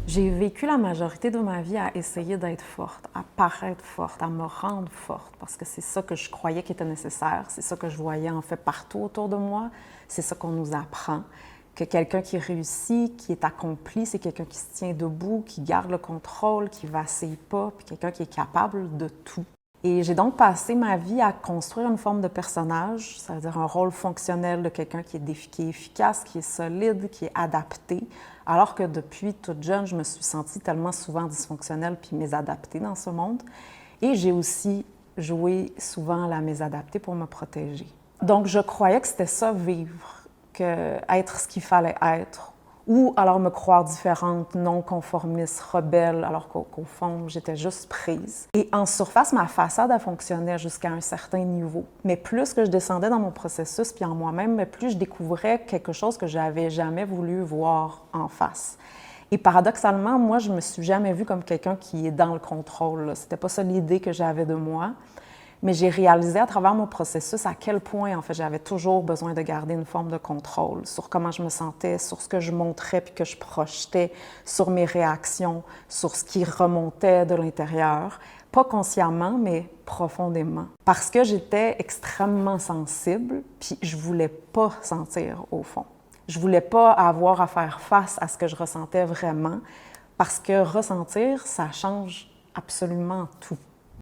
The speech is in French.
J'ai vécu la majorité de ma vie à essayer d'être forte, à paraître forte, à me rendre forte, parce que c'est ça que je croyais qui était nécessaire, c'est ça que je voyais en fait partout autour de moi, c'est ça qu'on nous apprend, que quelqu'un qui réussit, qui est accompli, c'est quelqu'un qui se tient debout, qui garde le contrôle, qui vacille pas, puis quelqu'un qui est capable de tout. Et j'ai donc passé ma vie à construire une forme de personnage, c'est-à-dire un rôle fonctionnel de quelqu'un qui est efficace, qui est solide, qui est adapté, alors que depuis toute jeune, je me suis sentie tellement souvent dysfonctionnelle puis mésadaptée dans ce monde. Et j'ai aussi joué souvent à la mésadaptée pour me protéger. Donc, je croyais que c'était ça, vivre, que être ce qu'il fallait être, ou alors me croire différente, non conformiste, rebelle, alors qu'au fond, j'étais juste prise. Et en surface, ma façade, elle fonctionnait jusqu'à un certain niveau. Mais plus que je descendais dans mon processus, puis en moi-même, plus je découvrais quelque chose que j'avais jamais voulu voir en face. Et paradoxalement, moi, je me suis jamais vue comme quelqu'un qui est dans le contrôle. C'était pas ça l'idée que j'avais de moi. Mais j'ai réalisé à travers mon processus à quel point, en fait, j'avais toujours besoin de garder une forme de contrôle sur comment je me sentais, sur ce que je montrais puis que je projetais, sur mes réactions, sur ce qui remontait de l'intérieur. Pas consciemment, mais profondément. Parce que j'étais extrêmement sensible, puis je voulais pas sentir au fond. Je voulais pas avoir à faire face à ce que je ressentais vraiment, parce que ressentir, ça change absolument tout.